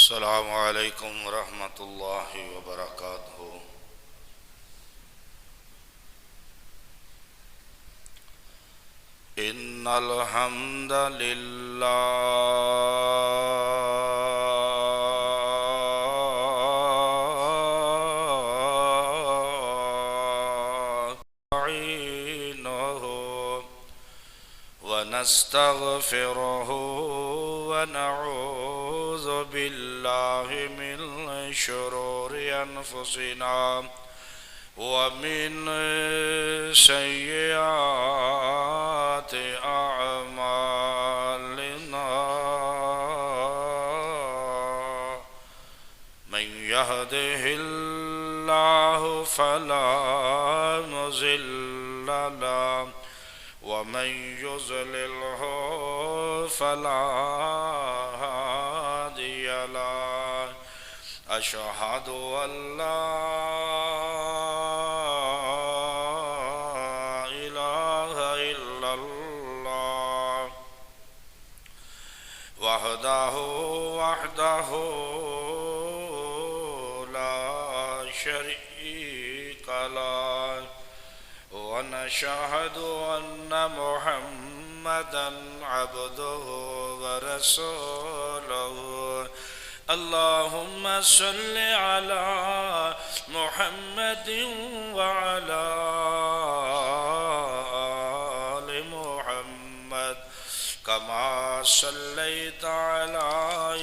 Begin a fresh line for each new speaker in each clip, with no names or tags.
السلام علیکم ورحمۃ اللہ وبرکاتہ۔ ان الحمد للہ نستعینہ ونستغفرہ ونعوذ باللہ من شرور انفسنا ومن سیئات اعمالنا من يهده الله فلا مضل له ومن يضلله فلا هادي له أشهد أن لا إله إلا الله وحده لا شريك له ونشهد أن محمدا عبده ورسوله اللهم صل على محمد وعلى آل محمد كما صليت على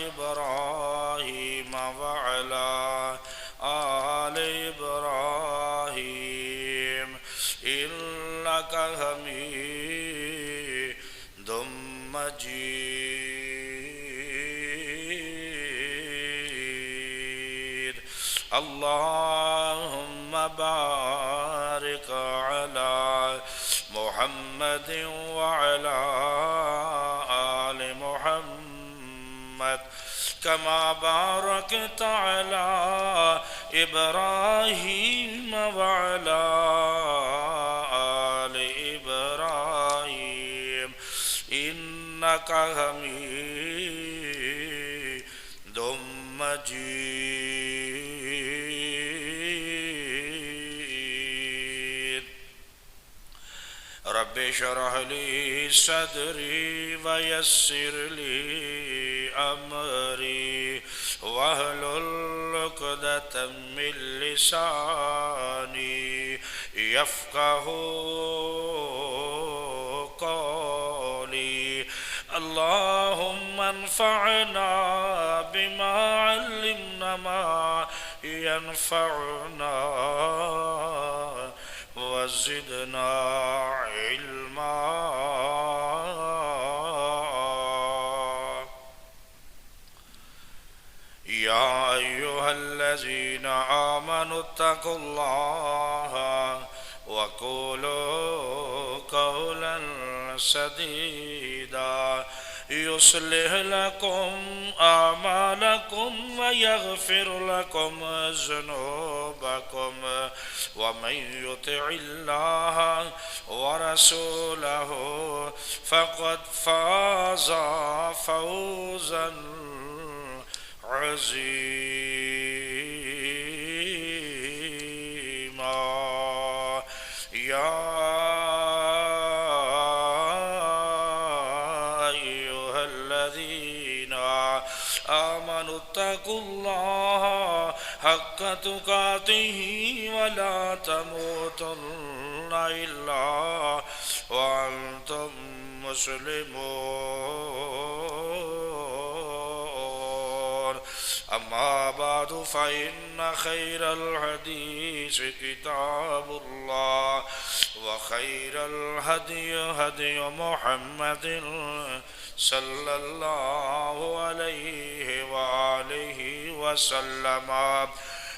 إبراهيم وعلى آل إبراهيم إنك حميد مجيد اللهم بارك على محمد وعلى آل محمد كما باركت على إبراهيم وعلى آل إبراهيم إنك حميد مجيد رب اشرح لي صدري ويسر لي أمري واحلل عقدة من لساني يفقهوا قولي اللهم انفعنا بما علمنا ما ينفعنا وزدنا علما يا أيها الذين آمنوا اتقوا الله وقولوا قولا سديدا يصلح لكم أعمالكم ويغفر لكم ذنوبكم ومن يطع الله ورسوله فقد فاز فوزا عظيما يا أيها الذين آمنوا اتقوا الله حق تقاته ولا تموتن إلا وأنتم مسلمون أما بعد فإن خير الحديث كتاب الله وخير الهدي هدي محمد صلى الله عليه وآله وسلم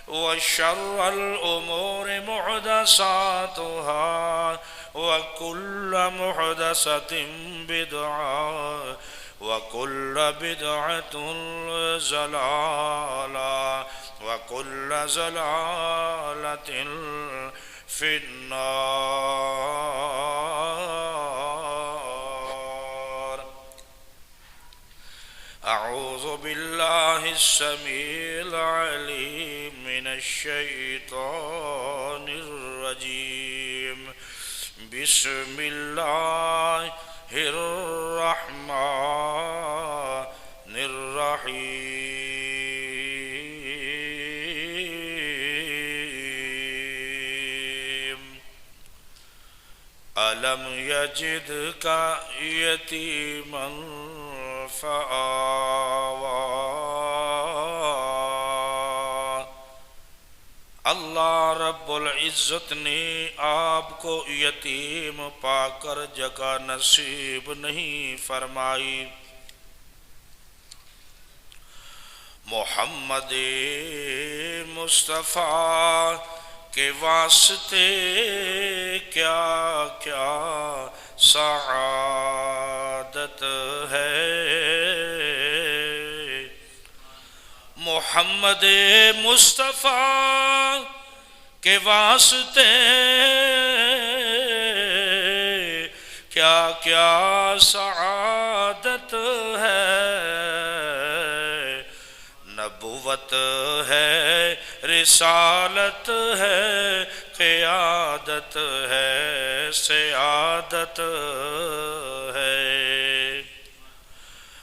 وشر الأمور محدثاتها وكل محدثة بدعة وكل بدعة ضلالة وكل ضلالة في النار أعوذ بالله بالله السميع العليم من الشيطان الرجيم بسم الله الرحمن الرحيم ألم يجدك يتيما فآوى اللہ رب العزت نے آپ کو یتیم پا کر جگہ نصیب نہیں فرمائی. محمد مصطفیٰ کے واسطے کیا کیا سعادت ہے. محمد مصطفیٰ کے واسطے کیا کیا سعادت ہے. نبوت ہے، رسالت ہے، قیادت ہے، سیادت ہے.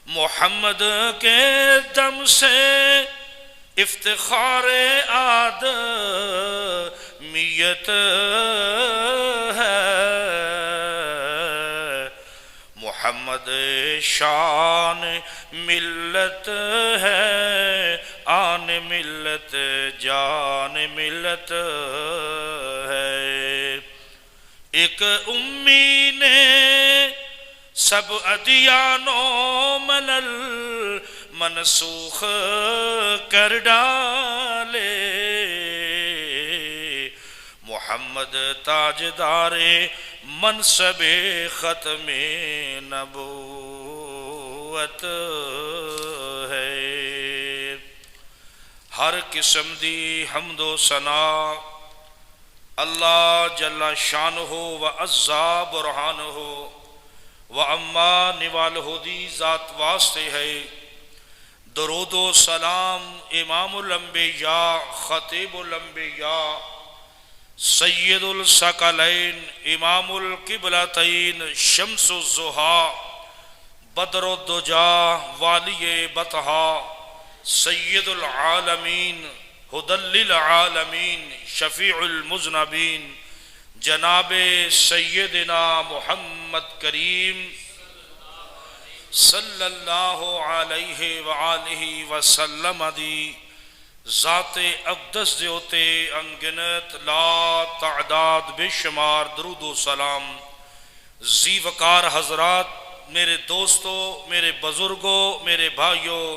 محمد کے دم سے افتخار آدمیت ہے. محمد شان ملت ہے، آن ملت جان ملت ہے. ایک امی نے سب ادیانوں ملل منسوخ کر ڈالے. محمد تاجدار منصب ختم نبوت ہے. ہر قسم دی حمد و ثنا اللہ جل شانہ و عزا برہانہ و اما نوالہ دی ذات واسطے ہے. درود و سلام امام الانبیاء خطیب الانبیاء سید الثقلین امام القبلتین شمس الضحیٰ بدر الدجا والی بطحا سید العالمین ہدی للعالمین شفیع المذنبین جناب سیدنا محمد کریم صلی اللہ علیہ وآلہ وسلم دی ذات اقدس دیوتے انگنت لا تعداد بے شمار درود و سلام. زی وقار حضرات، میرے دوستوں، میرے بزرگوں، میرے بھائیوں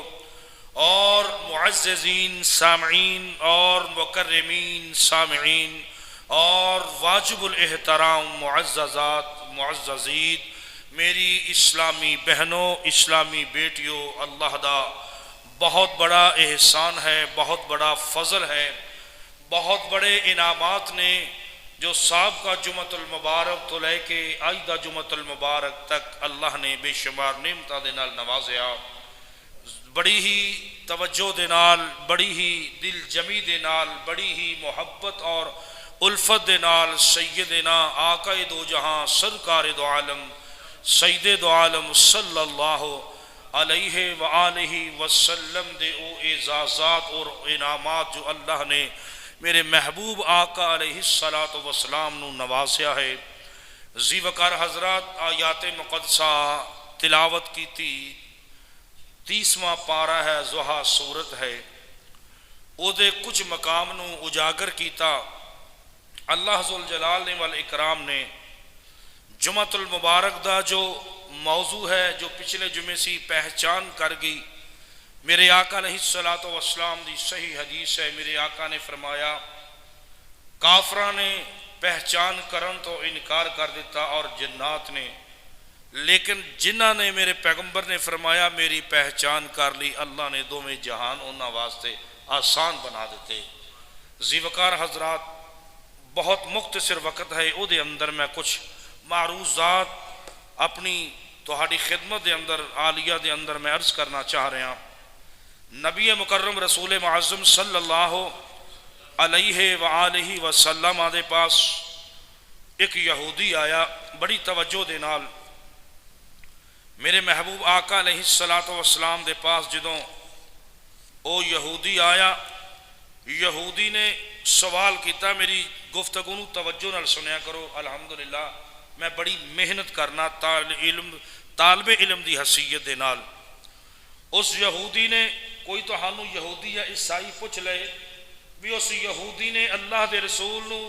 اور معززین سامعین اور مکرمین سامعین اور واجب الاحترام معززات معززین، میری اسلامی بہنوں، اسلامی بیٹیوں، اللہ دا بہت بڑا احسان ہے، بہت بڑا فضل ہے، بہت بڑے انعامات نے جو سابقہ جمعۃ المبارک تو لے کے آئندہ جمعۃ المبارک تک اللہ نے بے شمار نعمتاں دے نال نوازیا. بڑی ہی توجہ دے نال، بڑی ہی دل جمی دے نال، بڑی ہی محبت اور الفت دے نال سیدنا آقا دو جہاں سرکار دو عالم سید دو عالم صلی اللہ علیہ وآلہ وسلم دے او اعزازات اور انعامات جو اللہ نے میرے محبوب آقا علیہ السلام نو نوازیا ہے. زی وقار حضرات، آیات مقدسہ تلاوت کی تھی. 30واں پارہ ہے، ضحیٰ سورت ہے. او دے کچھ مقام نو اجاگر کیتا. اللہ ذوالجلال والاکرام نے جمعۃ المبارک دا جو موضوع ہے، جو پچھلے جمعے سی پہچان کر گئی. میرے آقا علیہ السلام دی صحیح حدیث ہے، میرے آقا نے فرمایا کافراں نے پہچان کرن تو انکار کر دیتا اور جنات نے، لیکن جنہ نے میرے پیغمبر نے فرمایا میری پہچان کر لی، اللہ نے دوویں جہان انہاں واسطے آسان بنا دیتے. زی وقار حضرات، بہت مختصر وقت ہے، او دے اندر میں کچھ معروضات اپنی تہاڈی خدمت دے اندر عالیہ دے اندر میں عرض کرنا چاہ رہا ہوں. نبی مکرم رسول معظم صلی اللہ علیہ وآلہ وسلم دے پاس ایک یہودی آیا بڑی توجہ دے نال میرے محبوب آقا علیہ السلام دے پاس جدوں او یہودی آیا یہودی نے سوال کیتا میری گفتگو نو توجہ نال سنیا کرو الحمدللہ میں بڑی محنت کرنا طالب علم دی حیثیت دے نال اس یہودی نے کوئی تو ہانو یہودی یا عیسائی پوچھ لے بھی اس یہودی نے اللہ دے رسول نو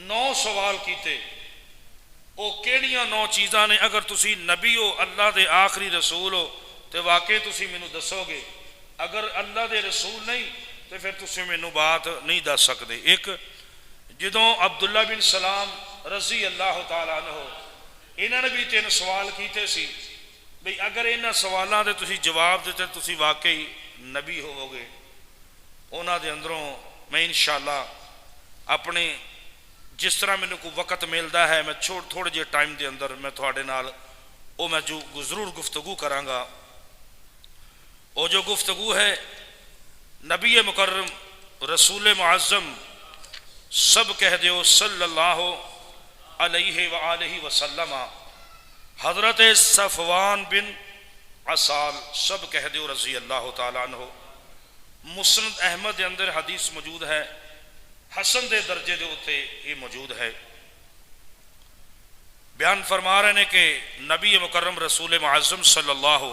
9 سوال کیتے او کیڑیاں 9 چیزاں نے اگر تسی نبی ہو اللہ دے آخری رسول ہو تو واقعی تسی مینو دسو گے اگر اللہ دے رسول نہیں تو پھر تسی مینو بات نہیں دس سکتے ایک جدوں عبداللہ بن سلام رضی اللہ تعالیٰ عنہ انہوں نے بھی 3 سوال کیتے سی بھئی اگر انہاں سوالاں دے تسی جواب دیتے تسی واقعی نبی ہو گے انہاں دے اندروں میں انشاءاللہ اپنے جس طرح میں کو وقت ملتا ہے میں تھوڑے جے ٹائم دے اندر میں تھوڑے نال او میں جو ضرور گفتگو کرانگا او جو گفتگو ہے نبی مکرم رسول معظم سب کہہ دیو صلی اللہ علیہ وآلہ وسلم حضرت صفوان بن عسال سب کہہ دیو رضی اللہ تعالیٰ عنہ مسند احمد دے اندر حدیث موجود ہے حسن دے درجے دے ہوتے یہ موجود ہے بیان فرما رہے ہیں کہ نبی مکرم رسول معظم صلی اللہ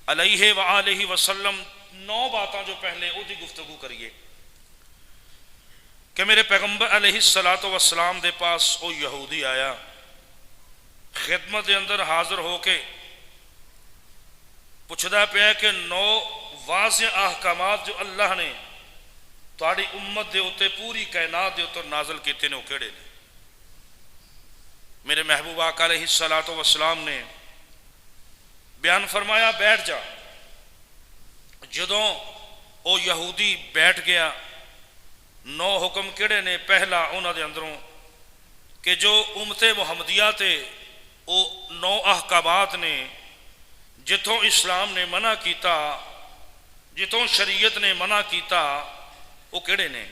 علیہ وآلہ وسلم 9 باتاں جو پہلے او دی گفتگو کریے کہ میرے پیغمبر علیہ السلام دے پاس او یہودی آیا خدمت دے اندر حاضر ہو کے پوچھدا پیا کہ 9 واضح احکامات جو اللہ نے تاری امت دے ہوتے پوری کائنات دے ہوتے نازل کیتے نے وہ کیڑے نے میرے محبوب آقا علیہ السلام نے بیان فرمایا بیٹھ جا جدوں او یہودی بیٹھ گیا 9 حکم کیڑے نے پہلا انہاں دے اندروں کہ جو امت محمدیہ تے او 9 احکامات نے جتوں اسلام نے منع کیتا جتوں شریعت نے منع کیتا وہ کیڑے نے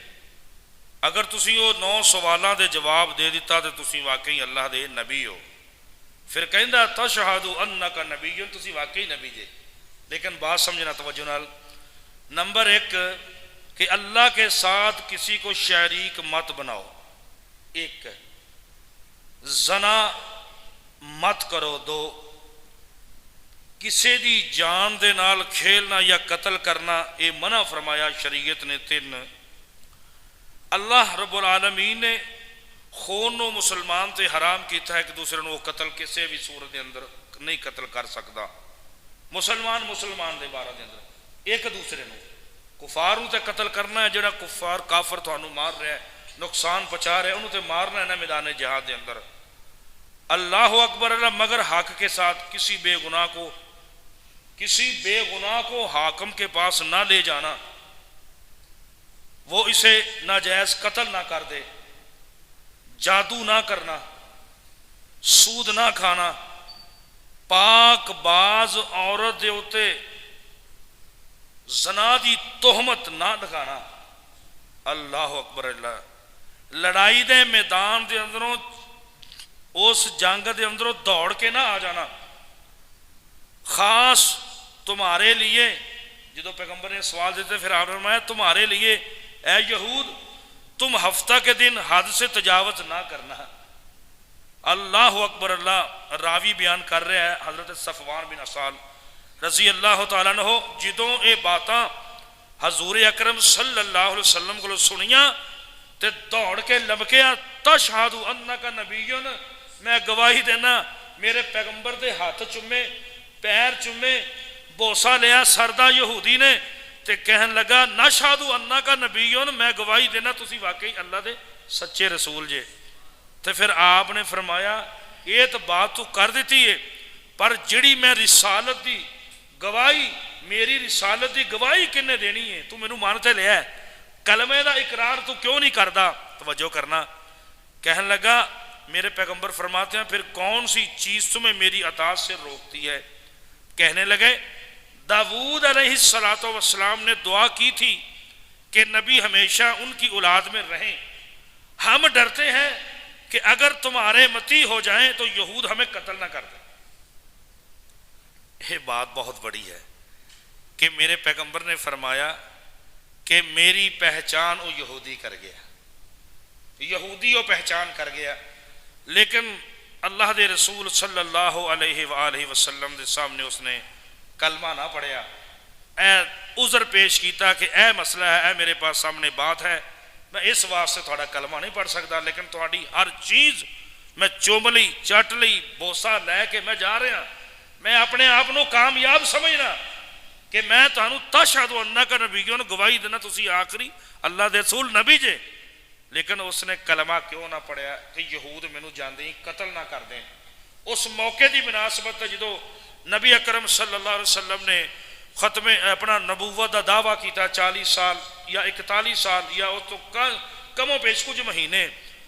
اگر تسی وہ 9 سوالاں دے جواب دے دیتا تو تسی واقعی اللہ دے نبی ہو پھر کہندا تشہد انک نبی تسی واقعی نبی جے لیکن بات سمجھنا توجہ نال نمبر 1 کہ اللہ کے ساتھ کسی کو شریک مت بناؤ 1 زنا مت کرو 2 کسی دی جان دے نال کھیلنا یا قتل کرنا یہ منع فرمایا شریعت نے 3 اللہ رب العالمین نے خون و مسلمان تے حرام کیتا ہے کہ دوسرے نو قتل کسی بھی صورت دے اندر نہیں قتل کر سکتا مسلمان دے بارے دے اندر ایک دوسرے نو کفاروں تے قتل کرنا ہے جڑا کفار کافر تھانو مار رہا ہے نقصان پہنچا رہا ہے انہوں تے مارنا ہے نا میدان جہاد دے اندر اللہ اکبر اللہ مگر حق کے ساتھ کسی بے گناہ کو حاکم کے پاس نہ لے جانا وہ اسے ناجائز قتل نہ کر دے جادو نہ کرنا سود نہ کھانا پاک باز عورت دے ہوتے زنا دی تہمت نہ لگانا اللہ اکبر اللہ لڑائی دے میدان دے اندروں اس جنگ دے اندروں دوڑ کے نہ آ جانا خاص تمہارے لیے جدو پیغمبر نے سوال دیتے پھر آپ نے فرمایا تمہارے لیے اے یہود تم ہفتہ کے دن حد سے تجاوز نہ کرنا اللہ اکبر اللہ راوی بیان کر رہے ہیں حضرت صفوان بن عسال رضی اللہ تعالیٰ عنہ جدوں اے باتاں حضور اکرم صلی اللہ علیہ وسلم کو سنیاں تے دوڑ کے لبکیا تشہد انک نبی میں گواہی دینا میرے پیغمبر دے ہاتھ چومے پیر چومے بوسا لیا سردہ یہودی نے تے کہن لگا نشہد انک نبی میں گواہی دینا تسی واقعی اللہ دے سچے رسول جے تے پھر آپ نے فرمایا یہ تو بات تو کر دیتی ہے پر جڑی میں رسالت دی گواہی میری رسالت دی گواہی کنے دینی ہے تو مینوں مانتے لیا ہے کلمے دا اقرار تو کیوں نہیں کردا توجہ کرنا کہن لگا میرے پیغمبر فرماتے ہیں پھر کون سی چیز تمہیں میری اطاعت سے روکتی ہے کہنے لگے داود علیہ السلام نے دعا کی تھی کہ نبی ہمیشہ ان کی اولاد میں رہیں. ہم ڈرتے ہیں کہ اگر تمہارے متی ہو جائیں تو یہود ہمیں قتل نہ کر دیں. یہ بات بہت بڑی ہے کہ میرے پیغمبر نے فرمایا کہ میری پہچان وہ یہودی کر گیا, یہودی وہ پہچان کر گیا. لیکن اللہ دے رسول صلی اللہ علیہ وآلہ وسلم دے سامنے اس نے کلمہ نہ پڑھیا, اے عذر پیش کیتا کہ اے مسئلہ ہے, اے میرے پاس سامنے بات ہے, میں اس واسطے تھوڑا کلمہ نہیں پڑھ سکتا, لیکن تھوڑی ہر چیز میں چوم لی چٹ لی بوسا لے کے میں جا رہا. میں اپنے آپ کو کامیاب سمجھنا کہ میں تانوں تشہد انک نبیون گواہی دینا تسی آخری اللہ دے رسول نبی جے. لیکن اس نے کلمہ کیوں نہ پڑھیا کہ یہود مینوں جاندے ہی قتل نہ کر دیں. اس موقع دی مناسبت جدو نبی اکرم صلی اللہ علیہ وسلم نے ختم اپنا نبوت دا دعویٰ کیتا 40 سال یا 41 سال یا اس تو کم و بیش کچھ مہینے,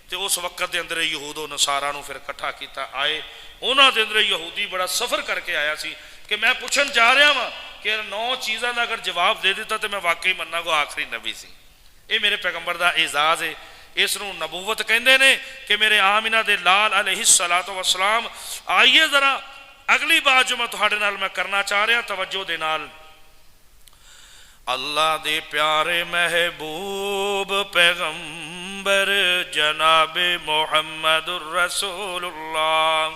تو اس وقت دے اندر یہود و نصارہ نو پھر کٹھا کیتا آئے. انہاں دے اندر یہودی بڑا سفر کر کے آیا سی کہ میں پوچھن جا رہا ہاں کہ 9 چیزاں دا اگر جواب دے دیتا تو میں واقعی مننا کو آخری نبی سی. یہ میرے پیغمبر دا اعزاز ہے, اس نو نبوت کہندے نے کہ میرے آمینہ دے لال علیہ السلام. آئیے ذرا اگلی بات جو میں تہاڈے نال میں کرنا چاہ رہا توجہ دے نال. اللہ دے پیارے محبوب پیغمبر جناب محمد الرسول اللہ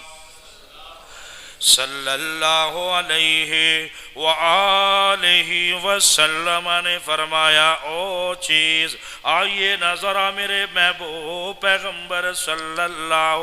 صلی اللہ علیہ وآلہ وسلم نے فرمایا, او چیز آئیے نظرہ میرے محبوب پیغمبر صلی اللہ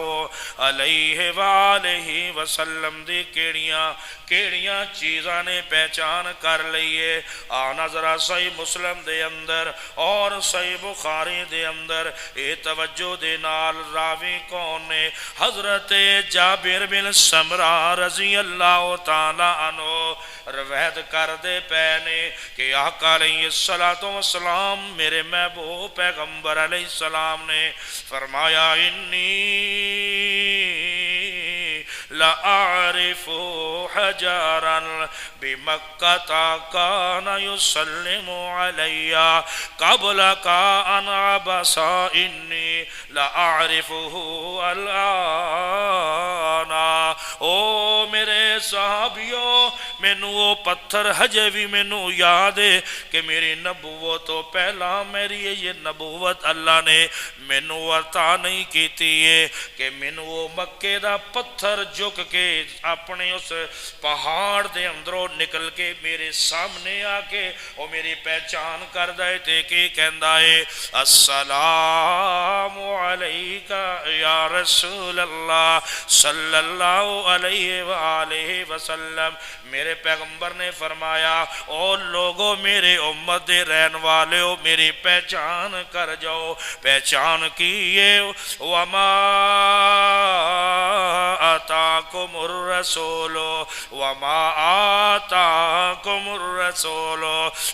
علیہ وآلہ وسلم دی کیڑیاں چیزاں نے پہچان کر لئیے. آنا ذرا صحیح مسلم دے اندر اور صحیح بخاری دے اندر اے توجہ دے نال راوی کون نے, حضرت جابر بن سمرہ رضی اللہ تعالی عنہ روایت کر دے پینے کہ آقا علیہ السلام میرے محبوب پیغمبر علیہ السلام نے فرمایا, انی لأعرف حجارا بمکہ کان یسلم علی قبل کا ان عبسا انی لأعرفہ الان. او میرے صحابیوں, مینوں وہ پتھر ہجے بھی مینوں یاد ہے کہ میری نبوت تو پہلا میری یہ نبوت اللہ نے مینوں عطا نہیں کیتی ہے کہ مینوں وہ مکے دا پتھر جھک کے اپنے اس پہاڑ دے اندروں نکل کے میرے سامنے آ کے وہ میری پہچان کر دے تے کہ کہندا ہے السلام علیکہ یا رسول اللہ صلی اللہ علیہ وآلہ وسلم. میرے پیغمبر نے فرمایا, او لوگوں میرے امت دے رہن والے ہو, میری پہچان کر جاؤ. پہچان کیے, وما آتاکم الرسول وما آتاکم الرسول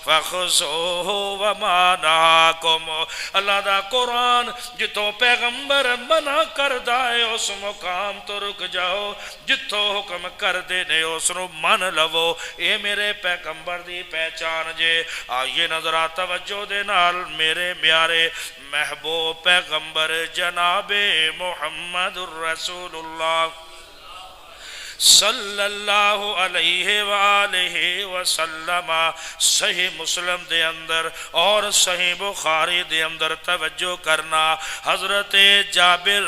فخذوہ وما نہاکم. اللہ دا قرآن جتوں پیغمبر منع کر دائے اس مقام تو رک جاؤ, جتوں حکم کر دے نے اس نو من لو. اے میرے پیغمبر دی پہچان جے. آئیے نظرہ توجہ دے نال میرے پیارے محبوب پیغمبر جناب محمد الرسول اللہ صلی اللہ علیہ وآلہ وسلم صحیح مسلم دے اندر اور صحیح بخاری دے اندر توجہ کرنا. حضرت جابر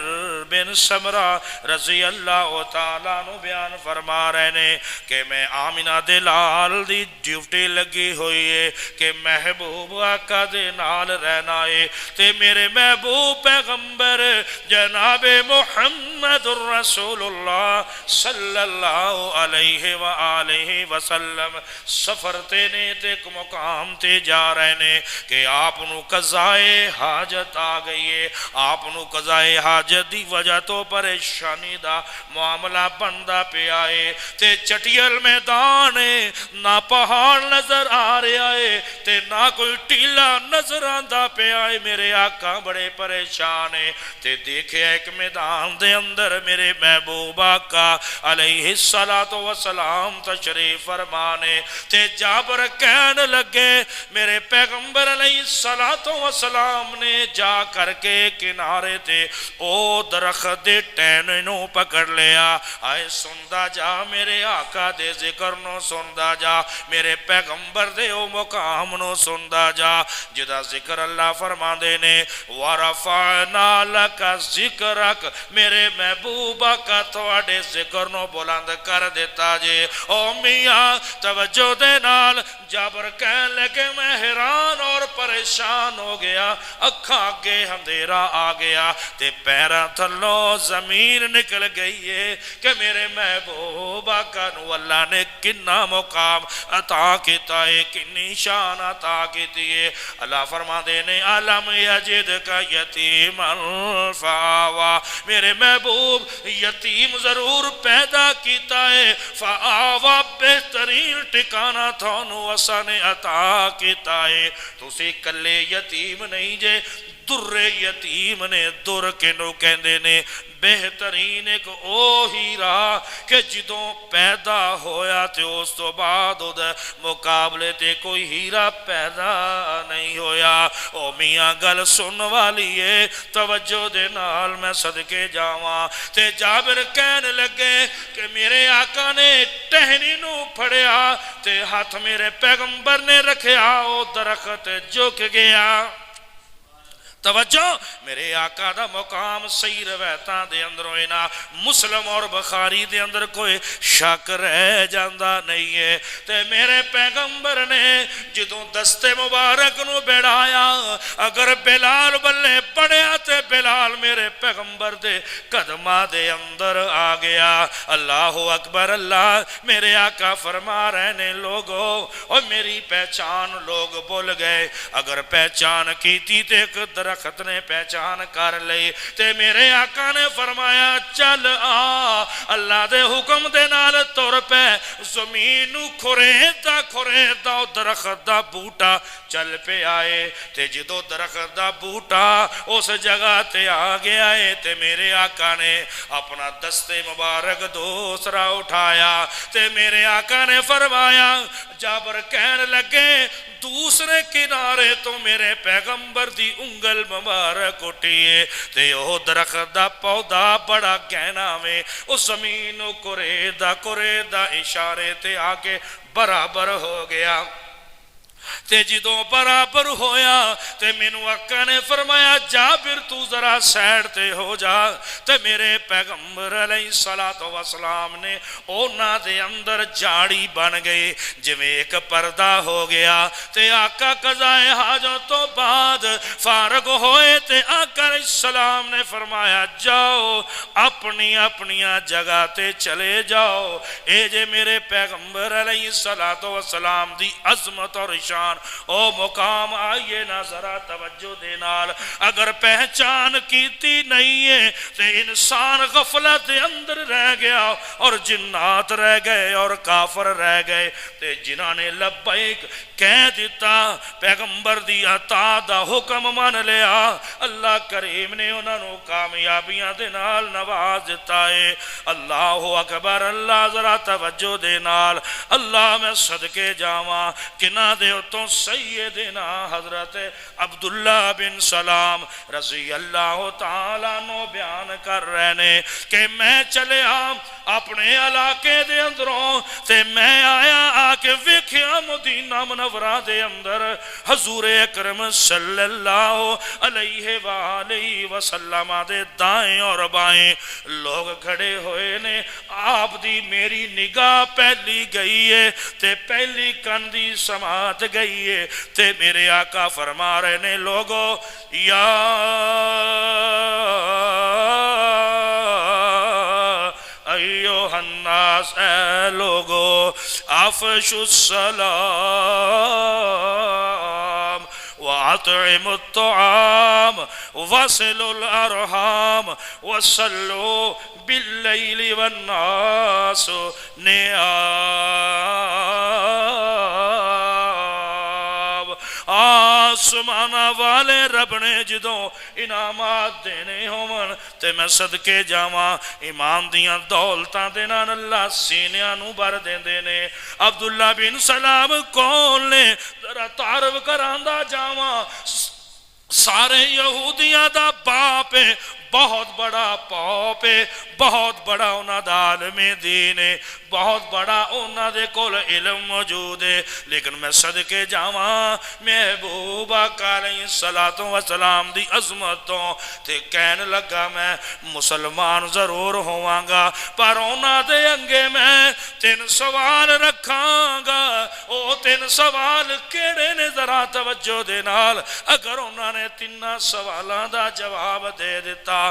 بن سمرہ رضی اللہ تعالیٰ عنہ بیان فرما رہے نے کہ میں آمینہ دے لال دی ڈیوٹی لگی ہوئی ہے کہ محبوب آقا دے نال رہنا ہے. تے میرے محبوب پیغمبر جناب محمد الرسول اللہ صلی اللہ علیہ وآلہ وسلم سفر تے نے تے ایک مقام تے جا رہے نے کہ آپ نو قضائے حاجت آ گئی ہے. آپ نو قضائے حاجت دی وجہ تو پریشانی دا معاملہ بندہ پہ آئے تے چٹیل میدان ہے, نہ پہاڑ نظر آ رہے آئے تے نہ کوئی ٹیلا نظر آندہ پہ آئے. میرے آقا بڑے پریشان ہے تے دیکھے ایک میدان دے اندر اندر میرے محبوب آقا علیہ السلام تشریف فرمانے تے جابر کہن لگے میرے پیغمبر علیہ السلام نے جا کر کے کنارے تے او درخت دے ٹہنوں پکڑ لیا آئے سندا جا میرے آقا دے ذکر نو سندا جا میرے پیغمبر دے او مقام نو سندا جا جدا ذکر اللہ فرما دے نے وَرَفَعْنَا لَكَ ذِكْرَكَ میرے محبوبہ کا تواڈے ذکر نو بلند کر دیتا جے او میاں توجہ دے نال جابر کہن لگے میں حیران اور پریشان ہو گیا اکھاں آگے اندھیرا آ گیا تے پیراں تھلوں زمین نکل گئی ہے کہ میرے محبوب آقا نو اللہ نے کنا مقام عطا کیتا ہے کنی شان عطا کیتی ہے اللہ فرما دینے عالم یجد کا یتیم فآوا میرے محبوب یتیم ضرور پیدا کیتا ہے فآوا بہترین ٹھکانہ تھانو اسا نے عطا کیتا ہے تو اسی کلے یتیم نہیں جے در یتیم نے در کنو کہندے نے بہترین ایک او ہیرا کہ جدوں پیدا ہویا تے اس تو بعد دے مقابلے تے کوئی ہیرا پیدا نہیں ہویا او میاں گل سن والی ہے توجہ دے نال میں صدقے جاواں تے جابر کہنے لگے کہ میرے آقا نے ٹہنی نو پھڑیا تے ہاتھ میرے پیغمبر نے رکھیا او درخت جھک گیا توجہ میرے آقا دا مقام صحیح روایتاں دے اندروں اینا مسلم اور بخاری دے اندر کوئی شک رہ جاندہ نہیں ہے تے میرے پیغمبر نے جدوں دستے مبارک نو بیڑھایا اگر بلال بلے پڑیا تے بلال میرے پیغمبر دے قدمہ دے اندر آ گیا اللہ اکبر اللہ میرے آقا فرما رہنے لوگوں اور میری پہچان لوگ بول گئے اگر پہچان کیتی تے ایک درخت نے پہچان کر لئی تے میرے آقا نے فرمایا چل آ اللہ دے حکم دے نال تر پہ زمین کھریدا درخت دا بوٹا چل پہ آئے تے جدو درخت دا بوٹا اس جگہ تے آ گیا ہے تے میرے آقا نے اپنا دستے مبارک دوسرا اٹھایا تے میرے آقا نے فرمایا جابر کہنے لگے دوسرے کنارے تو میرے پیغمبر دی انگل مبارک اٹھئے تے او درخت دا پودا بڑا گہنا میں اس زمین کوریدا اشارے تے آگے برابر ہو گیا تے جدوں برابر ہویا تے مینوں آقا نے فرمایا جابر تو ذرا سائیڈ تے ہو جا تے میرے پیغمبر علیہ السلام نے اونا دے اندر جاڑی بن گئی جویں ایک پردہ ہو گیا تے آقا قضائے حاجت تو بعد فارغ ہوئے تے آقا علیہ السلام نے فرمایا جاؤ اپنی جگہ تے چلے جاؤ اے جے میرے پیغمبر علیہ السلام دی عظمت اور شان او مقام آئیے نہ ذرا توجہ دے نال اگر پہچان کیتی نہیں ہے تے انسان غفلت اندر رہ گیا اور جنات رہ گئے اور کافر رہ گئے تے جنہاں نے لبیک کہہ دیتا پیغمبر دی عطا دا حکم مان لیا اللہ کریم نے انہاں نو کامیابیاں دے نال نواز دیتا ہے اللہ اکبر اللہ ذرا توجہ دے نال اللہ میں صدقے جاواں کنہ دے تو سیدنا حضرت عبداللہ بن سلام رضی اللہ تعالیٰ نو بیان کر رہنے کہ میں چلے اپنے علاقے دے اندروں تے میں آیا آکے ویکھیا مدینہ منورہ دے اندر حضور اکرم صلی اللہ علیہ وآلہ وسلم دے دائیں اور بائیں لوگ کھڑے ہوئے نے آپ دی میری نگاہ پہلی گئی ہے تے پہلی کندی سماعت گئی ہے تے میرے آقا فرما رہے نے لوگو یا ایوہ الناس اے لوگو افشوا السلام وَأَطْعِمُوا الطَّعَامَ وَصِلُوا الْأَرْحَامَ وَصَلُّوا بِاللَّيْلِ وَالنَّاسُ نِيَامٌ آسمانہ والے رب نے جدوں انعامات دینے ہون تے میں صدقے جاواں ایمان دیاں دولتاں دے نال اللہ سینیاں نو بھر دیندے نے عبداللہ بن سلام کون نے ذرا تعارف کراندا جاواں سارے یہودیاں دا باپ ہے بہت بڑا پاپ ہے بہت بڑا انہاں دا عالم دین ہے بہت بڑا انہاں دے کول علم موجود ہے لیکن میں صدقے جاواں محبوب آقا علیہ السلام دی عظمتوں تے کہن لگا میں مسلمان ضرور ہواں گا پر انہاں دے انگے میں 3 سوال رکھاں گا او 3 سوال کیڑے نے ذرا توجہ دے نال اگر انہاں نے 3 سوالاں دا جواب دے دیتا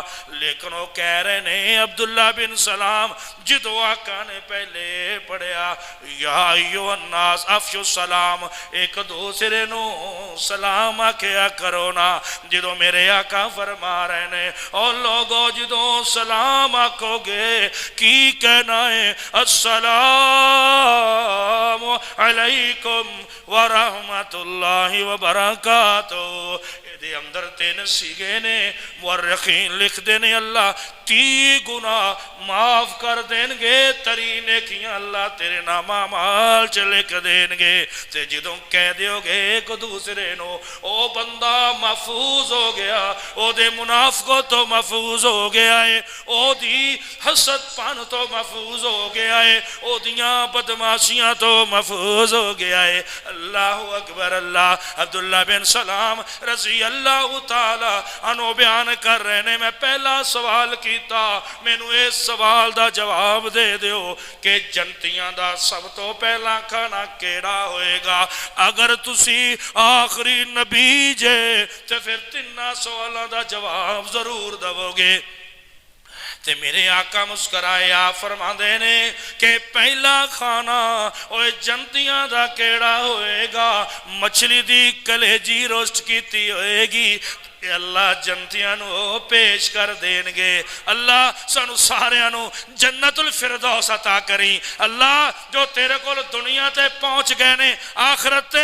لیکن وہ کہہ رہے نے عبداللہ بن سلام جدو آقا نے پہلے پڑھیا یا ایوہ الناس افشو السلام ایک دوسرے نو سلام آکیا کرو نا جدو میرے آقا فرما رہے نے اور لوگوں جدو سلام آکو گے کی کہنا ہے السلام علیکم ورحمت اللہ وبرکاتہ دے اندر 3 سیگے نے مورخین لکھ دینے اللہ 30 گناہ معاف کر دیں گے تری نیکیاں اللہ تیرے نام اعمال چ لکھ دیں گے تے جدوں کہہ دیو گے ایک دوسرے نو او بندہ محفوظ ہو گیا او دے منافقوں تو محفوظ ہو گیا ہے او دی حسد پن تو محفوظ ہو گیا ہے او دیاں بدماشیاں تو محفوظ ہو گیا ہے اللہ اکبر اللہ عبداللہ بن سلام رضی اللہ تعالی عنہ بیان کر رہے نے میں پہلا سوال کیتا میں نو اس سوال دا جواب دے دیو کہ جنتیاں دا سب تو پہلا کھانا کیڑا ہوئے گا اگر تسی آخری نبی جے تو پھر 3 سوالاں دا جواب ضرور دو گے تے میرے آقا مسکرائے آپ فرما دینے کہ پہلا کھانا اوہ جنتیاں دا کیڑا ہوئے گا مچھلی دی کلیجی روسٹ کیتی ہوئے گی اللہ جنتیاں نو پیش کر دیں گے اللہ سانو ساریاں نو جنت الفردوس عطا کریں اللہ جو تیرے کو دنیا تے پہنچ گئے نے آخرت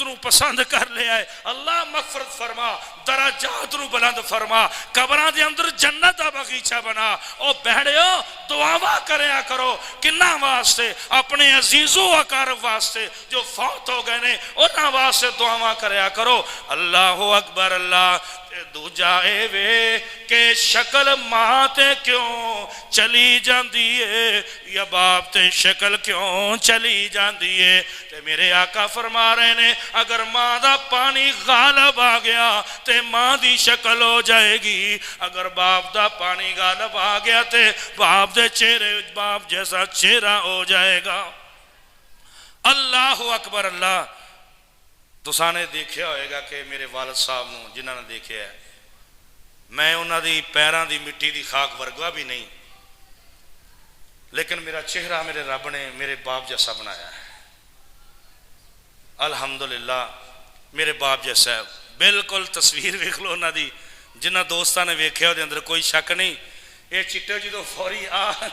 نو پسند کر لے آئے اللہ مغفرت فرما درجات نو بلند فرما قبران دے اندر جنت دا بغیچہ بنا او بہڑیو دعاوا کریا کرو کنہ واسطے اپنے عزیزوں اقارب واسطے جو فوت ہو گئے نے انہاں واسطے دعاوا کریا کرو اللہ اکبر اللہ دو جائے وے کہ شکل ماں تے کیوں چلی جاندی ہے یا باپ تے شکل کیوں چلی جاندی ہے تے میرے آقا فرما رہے نے اگر ماں دا پانی غالب آ گیا تے ماں دی شکل ہو جائے گی اگر باپ دا پانی غالب آ گیا تے باپ دے چہرے باپ جیسا چہرہ ہو جائے گا اللہ اکبر اللہ تو سانے دیکھیا ہوئے گا کہ میرے والد صاحب نو جنہاں نے دیکھیا ہے میں انہاں دی پیران دی مٹی دی خاک ورگوا بھی نہیں لیکن میرا چہرہ میرے رب نے میرے باپ جیسا بنایا ہے الحمدللہ میرے باپ جیسا ہے بالکل تصویر ویکھ لو انہاں دی جنہاں دوستاں نے ویکھیا ہو دے اندر کوئی شک نہیں یہ چٹے جدو فوری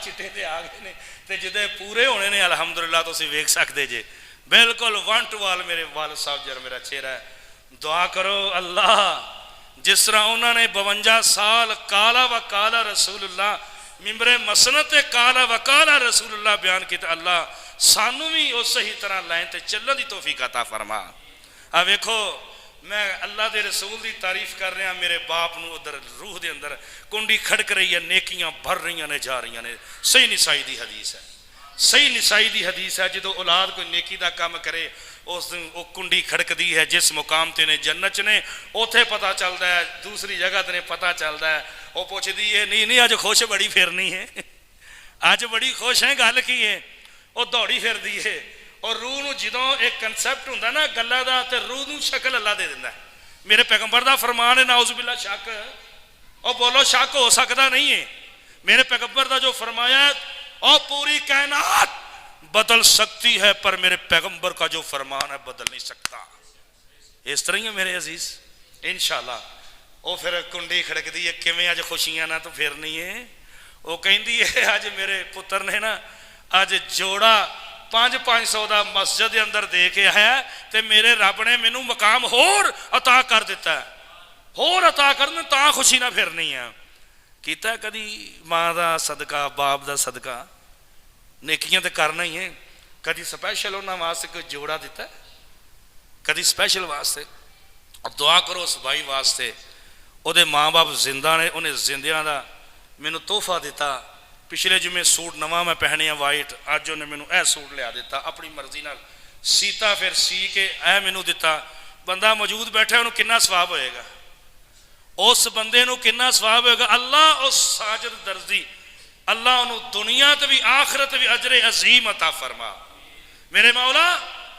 چٹے تے آ گئے نے تے جدے پورے ہونے نے الحمدللہ تو اسی ویکھ سکتے جے بالکل ون ٹو وال میرے والد صاحب جر میرا چہرہ ہے دعا کرو اللہ جس طرح انہوں نے 52 سال کالا و کالا رسول اللہ ممبر مسنت کالا و کالا رسول اللہ بیان کیتا اللہ سانو بھی اس صحیح طرح لائن تے چلن دی توفیق عطا فرما اب دیکھو میں اللہ دے رسول دی تعریف کر رہا میرے باپ نو ادھر روح دے اندر کنڈی کھڑک رہی ہے نیکیاں بھر رہی نے جا رہی نے صحیح نسائی دی حدیث ہے صحیح نسائی دی حدیث ہے جدو اولاد کوئی نیکی دا کام کرے اس دن وہ کنڈی کھڑک دی ہے جس مقام تے نے جنت نے اوتھے پتہ چلتا ہے دوسری جگہ تے نے پتہ چلتا ہے وہ پوچھ دی ہے نہیں آج خوش بڑی پھرنی ہے آج بڑی خوش ہیں گل کی ہے وہ دوڑی پھر دی ہے اور روح نو جدوں ایک کنسپٹ ہوندا نا گلاں دا تے روح نو شکل اللہ دے دیندا ہے میرے پیغمبر دا فرمان ہے نعوذ باللہ شک اور بولو شک ہو سکتا نہیں ہے میرے پیغمبر دا جو فرمایا ہے اور پوری کائنات بدل سکتی ہے پر میرے پیغمبر کا جو فرمان ہے بدل نہیں سکتا اس طرح ہی ہے میرے عزیز انشاءاللہ وہ پھر کنڈی کھڑک دی ہے کہ میں آج خوشیاں نہ تو پھر نہیں ہے وہ کہیں دی ہے آج میرے پتر نے نا آج جوڑا 500 ਦਾ ਮਸਜਿਦ ਦੇ ਅੰਦਰ ਦੇ ਕੇ ਆਇਆ ਤੇ ਮੇਰੇ ਰੱਬ ਨੇ ਮੈਨੂੰ ਮਕਾਮ ਹੋਰ ਅਤਾ ਕਰ ਦਿੱਤਾ, ਹੋਰ ਅਤਾ ਕਰਨ ਤਾਂ ਖੁਸ਼ੀ ਨਾਲ ਫਿਰਨੀ ਆ। ਕੀਤਾ ਕਦੀ ਮਾਂ ਦਾ ਸਦਕਾ, ਬਾਪ ਦਾ ਸਦਕਾ? ਨੇਕੀਆਂ ਤੇ ਕਰਨਾ ਹੀ ਹੈ। ਕਦੀ ਸਪੈਸ਼ਲ ਉਹਨਾਂ ਵਾਸਤੇ ਕੋਈ ਜੋੜਾ ਦਿੱਤਾ? ਕਦੀ ਸਪੈਸ਼ਲ ਵਾਸਤੇ? ਦੁਆ ਕਰੋ ਉਸ ਭਾਈ ਵਾਸਤੇ, ਉਹਦੇ ਮਾਂ ਬਾਪ ਜ਼ਿੰਦਾ ਨੇ, ਉਹਨੇ ਜ਼ਿੰਦਿਆਂ ਦਾ ਮੈਨੂੰ ਤੋਹਫਾ ਦਿੱਤਾ। ਪਿਛਲੇ ਜੁਮੇ ਸੂਟ ਨਵਾਂ ਮੈਂ ਪਹਿਨਿਆ ਵਾਈਟ, ਅੱਜ ਉਹਨੇ ਮੈਨੂੰ ਇਹ ਸੂਟ ਲਿਆ ਦਿੱਤਾ, ਆਪਣੀ ਮਰਜ਼ੀ ਨਾਲ ਸੀਤਾ, ਫਿਰ ਸੀ ਕੇ ਇਹ ਮੈਨੂੰ ਦਿੱਤਾ। ਬੰਦਾ ਮੌਜੂਦ ਬੈਠਾ, ਉਹਨੂੰ ਕਿੰਨਾ ਸਵਾਬ ਹੋਏਗਾ? ਉਸ ਬੰਦੇ ਨੂੰ ਕਿੰਨਾ ਸਵਾਬ ਹੋਏਗਾ? ਅੱਲਾਹ ਉਸ ਸਾਜਦ ਦਰਜ਼ੀ, ਅੱਲਾਹ ਉਹਨੂੰ ਦੁਨੀਆ ਤੇ ਵੀ ਆਖਰਤ ਵੀ ਅਜਰ ਅਜ਼ੀਮ ਅਤਾ ਫਰਮਾ। ਮੇਰੇ ਮੌਲਾ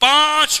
5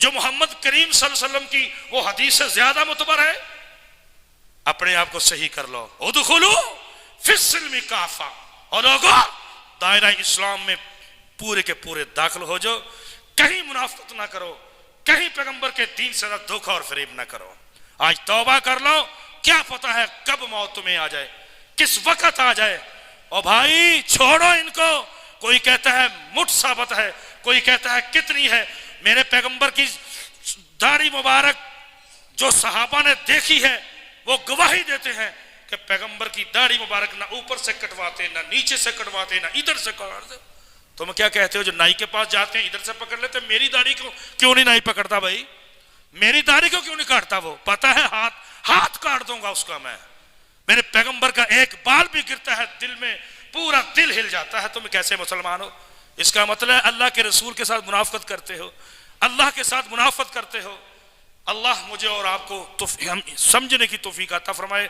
جو محمد کریم صلی اللہ علیہ وسلم کی وہ حدیث سے زیادہ معتبر ہے؟ اپنے آپ کو صحیح کر لو. ادخلوا فی السلم کافہ، اور لوگوں دائرہ اسلام میں پورے کے پورے داخل ہو جاؤ، کہیں منافقت نہ کرو، کہیں پیغمبر کے دین سے دھوکہ اور فریب نہ کرو. آج توبہ کر لو، کیا پتا ہے کب موت تمہیں آ جائے، کس وقت آ جائے. اور بھائی چھوڑو ان کو. کوئی کہتا ہے مٹھ ثابت ہے، کوئی کہتا ہے کتنی ہے. میرے پیغمبر کی داڑھی مبارک جو صحابہ نے دیکھی ہے وہ گواہی دیتے ہیں کہ پیغمبر کی داڑھی مبارک نہ اوپر سے کٹواتے، نہ نیچے سے کٹواتے، نہ ادھر سے کٹواتے. تم کیا کہتے ہو جو نائی کے پاس جاتے ہیں ادھر سے پکڑ لیتے، میری داڑھی کو کیوں نہیں نائی پکڑتا بھائی؟ میری داڑھی کو کیوں نہیں کاٹتا؟ وہ پتا ہے ہاتھ کاٹ دوں گا اس کا میں. میرے پیغمبر کا ایک بال بھی گرتا ہے دل میں پورا دل ہل جاتا ہے. تم کیسے مسلمان ہو؟ اس کا مطلب ہے اللہ کے رسول کے ساتھ منافقت کرتے ہو، اللہ کے ساتھ منافقت کرتے ہو. اللہ مجھے اور آپ کو سمجھنے کی توفیق عطا فرمائے.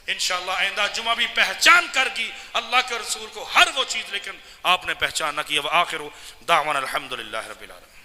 انشاءاللہ آئندہ جمعہ بھی پہچان کر گی اللہ کے رسول کو ہر وہ چیز لیکن آپ نے پہچان نہ کی. وآخر دعوانا الحمدللہ رب العالمین.